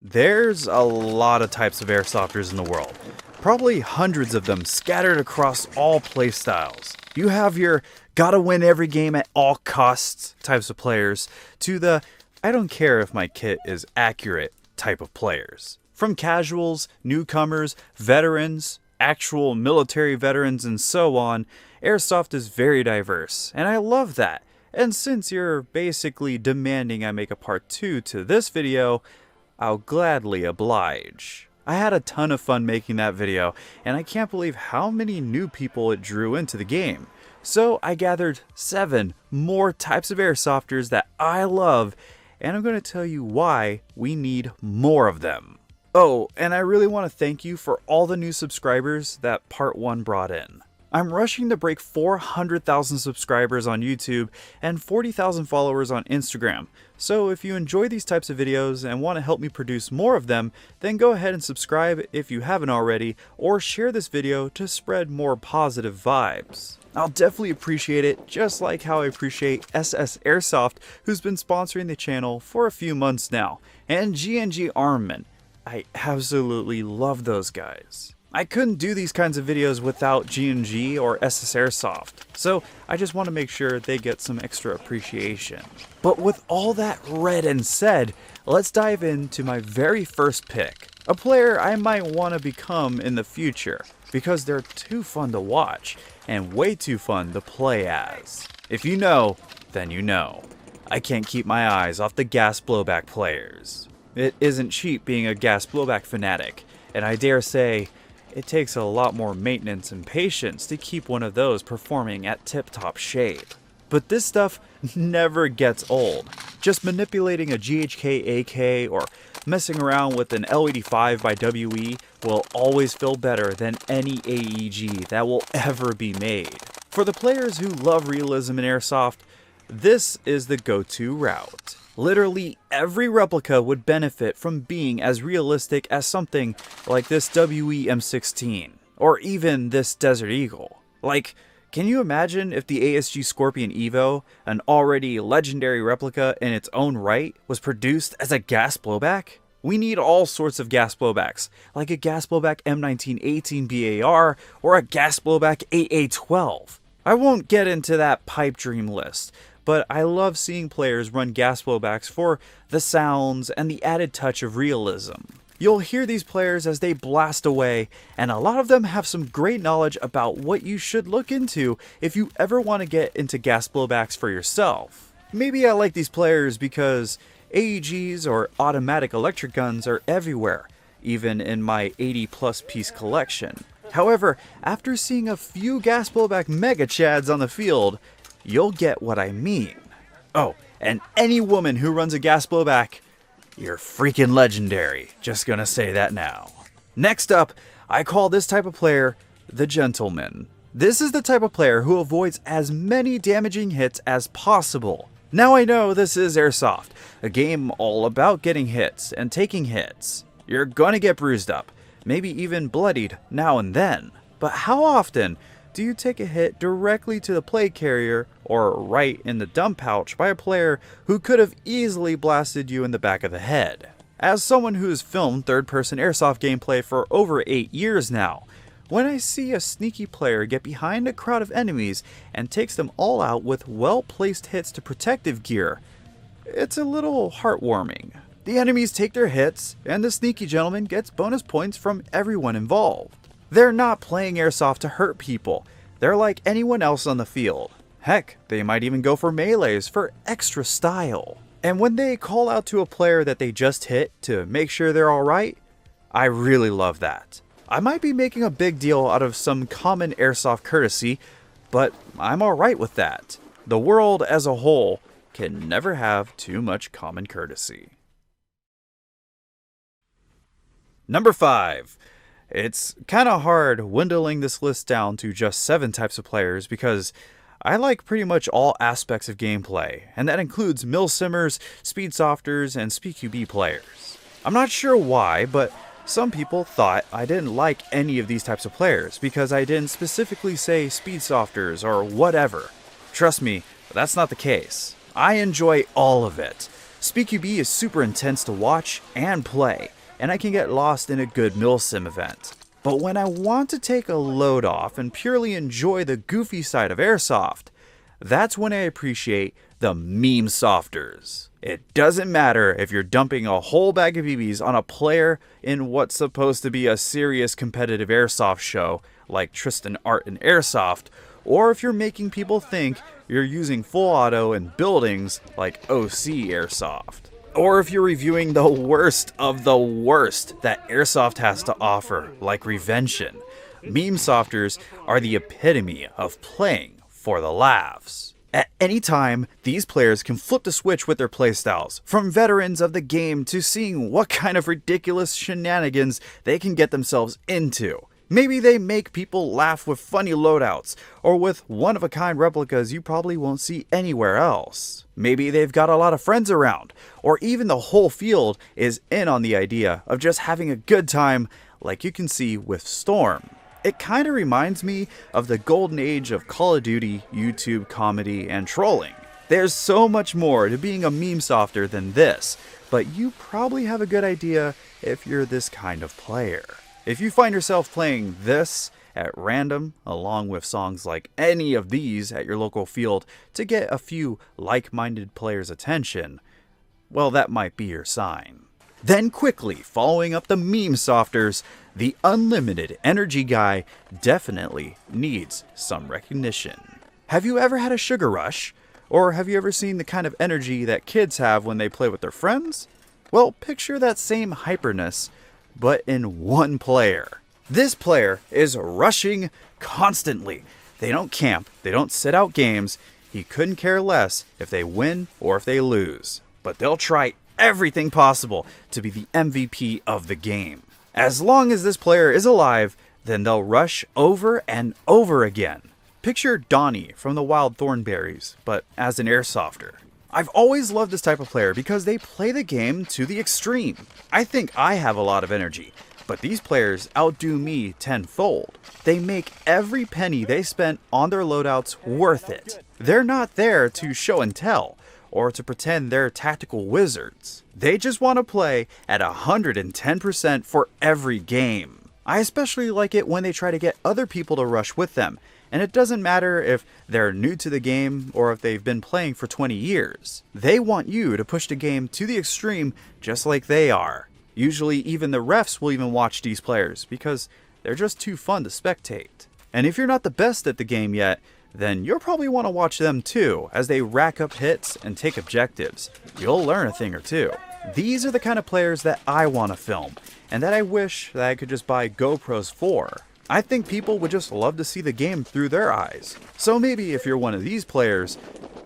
There's a lot of types of airsofters in the world. Probably hundreds of them scattered across all playstyles. You have your gotta win every game at all costs types of players to the I don't care if my kit is accurate type of players. From casuals, newcomers, veterans, actual military veterans, and so on, Airsoft is very diverse, and I love that. And since you're basically demanding I make a part 2 to this video, I'll gladly oblige. I had a ton of fun making that video, and I can't believe how many new people it drew into the game. So I gathered 7 more types of airsofters that I love, and I'm going to tell you why we need more of them. Oh, and I really want to thank you for all the new subscribers that part 1 brought in. I'm rushing to break 400,000 subscribers on YouTube and 40,000 followers on Instagram. So if you enjoy these types of videos and want to help me produce more of them, then go ahead and subscribe if you haven't already, or share this video to spread more positive vibes. I'll definitely appreciate it, just like how I appreciate Airsoft, who's been sponsoring the channel for a few months now, and G&G Armament. I absolutely love those guys. I couldn't do these kinds of videos without G&G or Airsoft, so I just want to make sure they get some extra appreciation. But with all that read and said, let's dive into my very first pick. A player I might want to become in the future, because they're too fun to watch, and way too fun to play as. If you know, then you know. I can't keep my eyes off the gas blowback players. It isn't cheap being a gas blowback fanatic, and I dare say, it takes a lot more maintenance and patience to keep one of those performing at tip-top shape. But this stuff never gets old. Just manipulating a GHK AK or messing around with an L85 by WE will always feel better than any AEG that will ever be made. For the players who love realism in Airsoft, this is the go-to route. Literally every replica would benefit from being as realistic as something like this WE M16, or even this Desert Eagle. Like, can you imagine if the ASG Scorpion Evo, an already legendary replica in its own right, was produced as a gas blowback? We need all sorts of gas blowbacks, like a gas blowback M1918 BAR or a gas blowback AA12. I won't get into that pipe dream list, but I love seeing players run gas blowbacks for the sounds and the added touch of realism. You'll hear these players as they blast away, and a lot of them have some great knowledge about what you should look into if you ever want to get into gas blowbacks for yourself. Maybe I like these players because AEGs or automatic electric guns are everywhere, even in my 80+ piece collection. However, after seeing a few gas blowback mega chads on the field, you'll get what I mean. Oh, and any woman who runs a gas blowback, you're freaking legendary. Just gonna say that now. Next up, I call this type of player the gentleman. This is the type of player who avoids as many damaging hits as possible. Now I know this is Airsoft, a game all about getting hits and taking hits. You're gonna get bruised up, maybe even bloodied now and then. But how often do you take a hit directly to the plate carrier or right in the dump pouch by a player who could have easily blasted you in the back of the head? As someone who has filmed third-person airsoft gameplay for over 8 years now, when I see a sneaky player get behind a crowd of enemies and takes them all out with well-placed hits to protective gear, it's a little heartwarming. The enemies take their hits, and the sneaky gentleman gets bonus points from everyone involved. They're not playing Airsoft to hurt people. They're like anyone else on the field. Heck, they might even go for melees for extra style. And when they call out to a player that they just hit to make sure they're alright, I really love that. I might be making a big deal out of some common Airsoft courtesy, but I'm alright with that. The world as a whole can never have too much common courtesy. Number 5. It's kind of hard dwindling this list down to just 7 types of players because I like pretty much all aspects of gameplay, and that includes MilSimmers, Speedsofters, and SpeedQB players. I'm not sure why, but some people thought I didn't like any of these types of players because I didn't specifically say Speedsofters or whatever. Trust me, that's not the case. I enjoy all of it. SpeedQB is super intense to watch and play, and I can get lost in a good MilSim event. But when I want to take a load off and purely enjoy the goofy side of Airsoft, that's when I appreciate the Memesofters. It doesn't matter if you're dumping a whole bag of BBs on a player in what's supposed to be a serious competitive airsoft show like Tristan Art and Airsoft, or if you're making people think you're using full auto in buildings like OC Airsoft. Or if you're reviewing the worst of the worst that Airsoft has to offer, like Revention. Memesofters are the epitome of playing for the laughs. At any time, these players can flip the switch with their playstyles, from veterans of the game to seeing what kind of ridiculous shenanigans they can get themselves into. Maybe they make people laugh with funny loadouts, or with one-of-a-kind replicas you probably won't see anywhere else. Maybe they've got a lot of friends around, or even the whole field is in on the idea of just having a good time, like you can see with Storm. It kinda reminds me of the golden age of Call of Duty, YouTube comedy, and trolling. There's so much more to being a Memesofter than this, but you probably have a good idea if you're this kind of player. If you find yourself playing this at random, along with songs like any of these at your local field to get a few like-minded players' attention, well, that might be your sign. Then quickly, following up the Memesofters, the unlimited energy guy definitely needs some recognition. Have you ever had a sugar rush? Or have you ever seen the kind of energy that kids have when they play with their friends? Well, picture that same hyperness, but in one player. This player is rushing constantly. They don't camp, they don't sit out games. He couldn't care less if they win or if they lose. But they'll try everything possible to be the MVP of the game. As long as this player is alive, then they'll rush over and over again. Picture Donnie from the Wild Thornberries, but as an Airsofter. I've always loved this type of player because they play the game to the extreme. I think I have a lot of energy, but these players outdo me tenfold. They make every penny they spent on their loadouts worth it. They're not there to show and tell, or to pretend they're tactical wizards. They just want to play at 110% for every game. I especially like it when they try to get other people to rush with them, and it doesn't matter if they're new to the game or if they've been playing for 20 years. They want you to push the game to the extreme just like they are. Usually even the refs will even watch these players because they're just too fun to spectate. And if you're not the best at the game yet, then you'll probably want to watch them too as they rack up hits and take objectives. You'll learn a thing or two. These are the kind of players that I want to film, and that I wish that I could just buy GoPros for. I think people would just love to see the game through their eyes. So maybe if you're one of these players,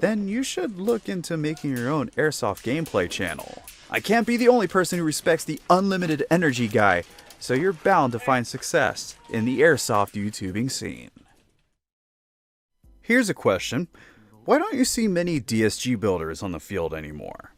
then you should look into making your own Airsoft gameplay channel. I can't be the only person who respects the unlimited energy guy, so you're bound to find success in the Airsoft YouTubing scene. Here's a question. Why don't you see many DSG builders on the field anymore?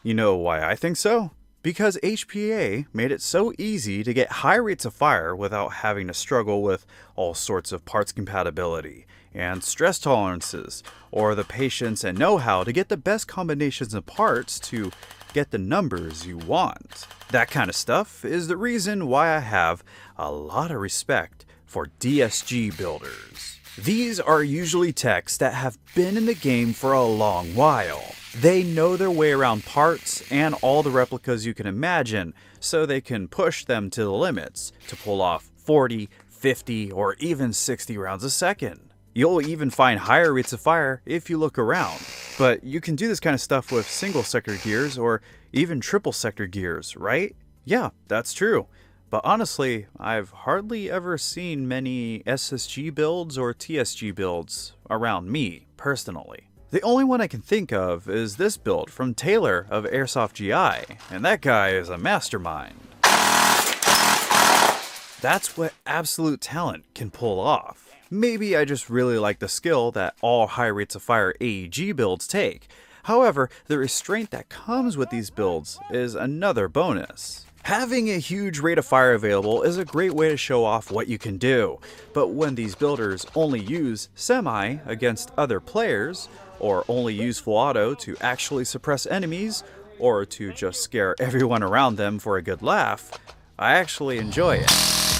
You know why I think so? Because HPA made it so easy to get high rates of fire without having to struggle with all sorts of parts compatibility and stress tolerances, or the patience and know-how to get the best combinations of parts to get the numbers you want. That kind of stuff is the reason why I have a lot of respect for DSG builders. These are usually techs that have been in the game for a long while. They know their way around parts and all the replicas you can imagine, so they can push them to the limits to pull off 40, 50, or even 60 rounds a second. You'll even find higher rates of fire if you look around. But you can do this kind of stuff with single sector gears or even triple sector gears, right? Yeah, that's true. But honestly, I've hardly ever seen many SSG builds or TSG builds around me, personally. The only one I can think of is this build from Taylor of Airsoft GI, and that guy is a mastermind. That's what absolute talent can pull off. Maybe I just really like the skill that all high rates of fire AEG builds take. However, the restraint that comes with these builds is another bonus. Having a huge rate of fire available is a great way to show off what you can do, but when these builders only use semi against other players, or only use full auto to actually suppress enemies, or to just scare everyone around them for a good laugh, I actually enjoy it.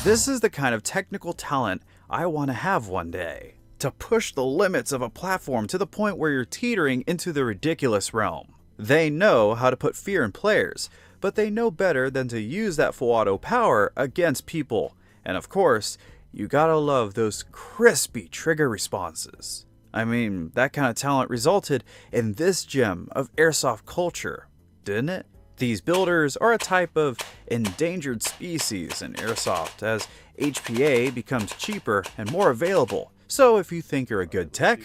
This is the kind of technical talent I want to have one day. To push the limits of a platform to the point where you're teetering into the ridiculous realm. They know how to put fear in players, but they know better than to use that full auto power against people. And of course, you gotta love those crispy trigger responses. I mean, that kind of talent resulted in this gem of airsoft culture, didn't it? These builders are a type of endangered species in airsoft as HPA becomes cheaper and more available. So if you think you're a good tech,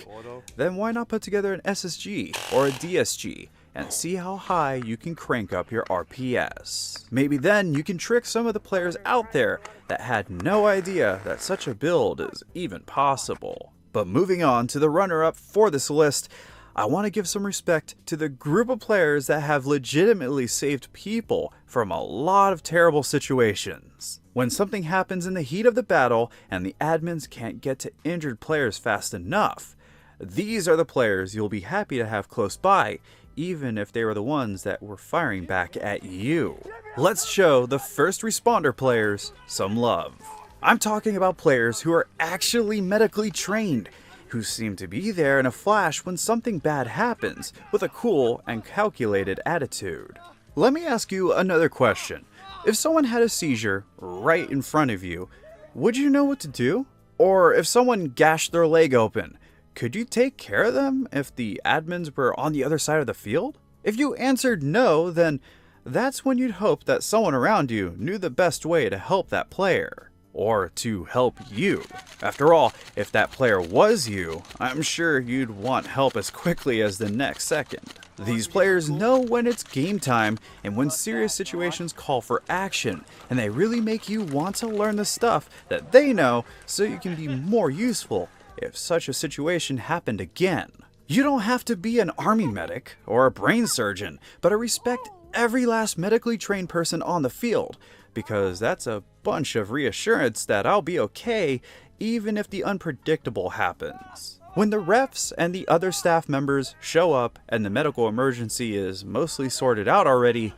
then why not put together an SSG or a DSG and see how high you can crank up your RPS. Maybe then you can trick some of the players out there that had no idea that such a build is even possible. But moving on to the runner-up for this list, I want to give some respect to the group of players that have legitimately saved people from a lot of terrible situations. When something happens in the heat of the battle and the admins can't get to injured players fast enough, these are the players you'll be happy to have close by, even if they were the ones that were firing back at you. Let's show the first responder players some love. I'm talking about players who are actually medically trained, who seem to be there in a flash when something bad happens, with a cool and calculated attitude. Let me ask you another question. If someone had a seizure right in front of you, would you know what to do? Or if someone gashed their leg open, could you take care of them if the admins were on the other side of the field? If you answered no, then that's when you'd hope that someone around you knew the best way to help that player. Or to help you. After all, if that player was you, I'm sure you'd want help as quickly as the next second. These players know when it's game time and when serious situations call for action, and they really make you want to learn the stuff that they know so you can be more useful if such a situation happened again. You don't have to be an army medic or a brain surgeon, but I respect every last medically trained person on the field, because that's a bunch of reassurance that I'll be okay even if the unpredictable happens. When the refs and the other staff members show up and the medical emergency is mostly sorted out already,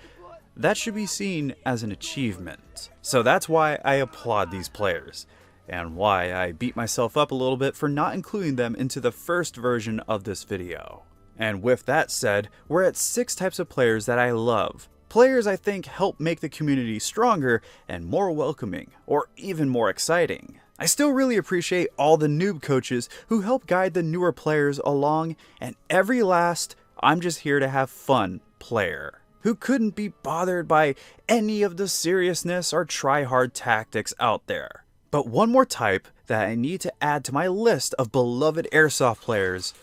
that should be seen as an achievement. So that's why I applaud these players, and why I beat myself up a little bit for not including them into the first version of this video. And with that said, we're at 6 types of players that I love. Players I think help make the community stronger and more welcoming, or even more exciting. I still really appreciate all the noob coaches who help guide the newer players along, and every last I'm just here to have fun player who couldn't be bothered by any of the seriousness or try-hard tactics out there. But one more type that I need to add to my list of beloved airsoft players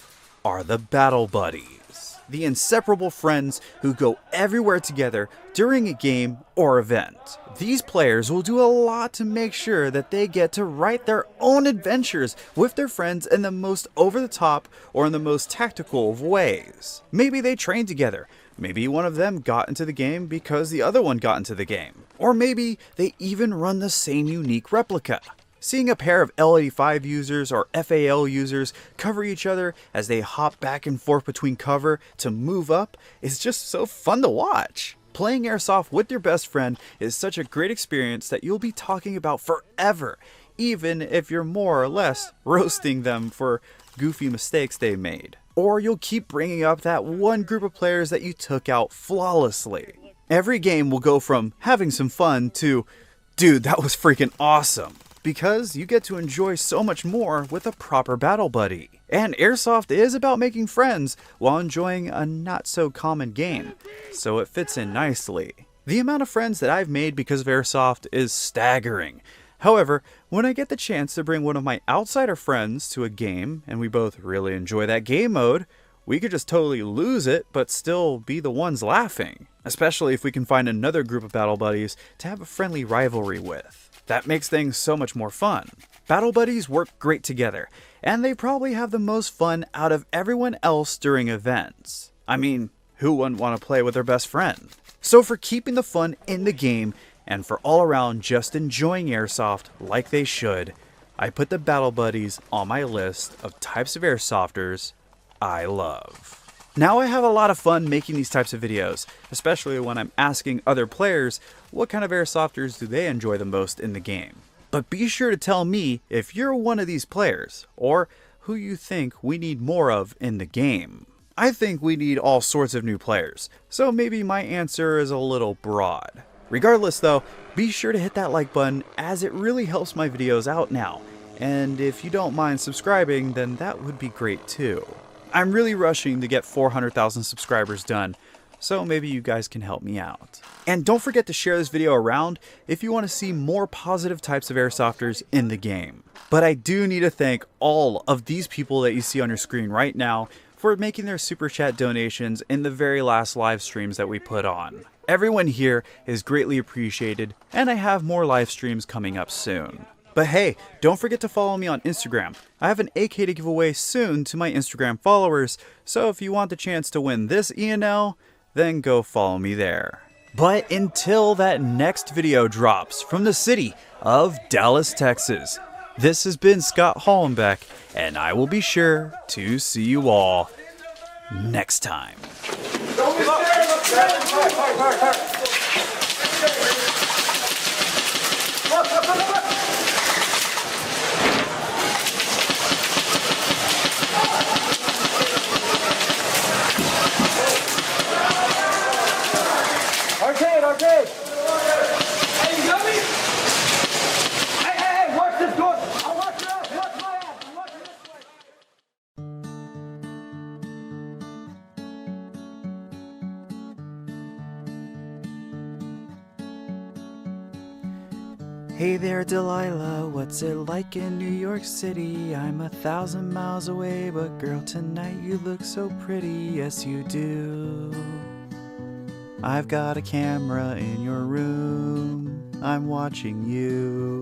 are the battle buddies. The inseparable friends who go everywhere together during a game or event. These players will do a lot to make sure that they get to write their own adventures with their friends in the most over-the-top or in the most tactical of ways. Maybe they train together. Maybe one of them got into the game because the other one got into the game. Or maybe they even run the same unique replica. Seeing a pair of L85 users or FAL users cover each other as they hop back and forth between cover to move up is just so fun to watch. Playing airsoft with your best friend is such a great experience that you'll be talking about forever, even if you're more or less roasting them for goofy mistakes they made. Or you'll keep bringing up that one group of players that you took out flawlessly. Every game will go from having some fun to, dude, that was freaking awesome. Because you get to enjoy so much more with a proper battle buddy. And Airsoft is about making friends while enjoying a not so common game, so it fits in nicely. The amount of friends that I've made because of Airsoft is staggering. However, when I get the chance to bring one of my outsider friends to a game and we both really enjoy that game mode, we could just totally lose it but still be the ones laughing. Especially if we can find another group of battle buddies to have a friendly rivalry with. That makes things so much more fun. Battle buddies work great together, and they probably have the most fun out of everyone else during events. I mean, who wouldn't want to play with their best friend? So for keeping the fun in the game, and for all around just enjoying Airsoft like they should, I put the battle buddies on my list of types of Airsofters I love. Now I have a lot of fun making these types of videos, especially when I'm asking other players what kind of airsofters do they enjoy the most in the game. But be sure to tell me if you're one of these players, or who you think we need more of in the game. I think we need all sorts of new players, so maybe my answer is a little broad. Regardless though, be sure to hit that like button as it really helps my videos out now. And if you don't mind subscribing, then that would be great too. I'm really rushing to get 400,000 subscribers done, so maybe you guys can help me out. And don't forget to share this video around if you want to see more positive types of airsofters in the game. But I do need to thank all of these people that you see on your screen right now for making their super chat donations in the very last live streams that we put on. Everyone here is greatly appreciated, and I have more live streams coming up soon. But hey, don't forget to follow me on Instagram. I have an AK to give away soon to my Instagram followers, so if you want the chance to win this E&L, then go follow me there. But until that next video drops from the city of Dallas, Texas, this has been Scott Hollenbeck, and I will be sure to see you all next time. Arcade! Hey, you got me? Hey, watch this door! I'll watch your ass! Watch my ass! I'm watching this way. Hey there Delilah, what's it like in New York City? I'm 1,000 miles away, but girl, tonight you look so pretty, yes you do. I've got a camera in your room, I'm watching you.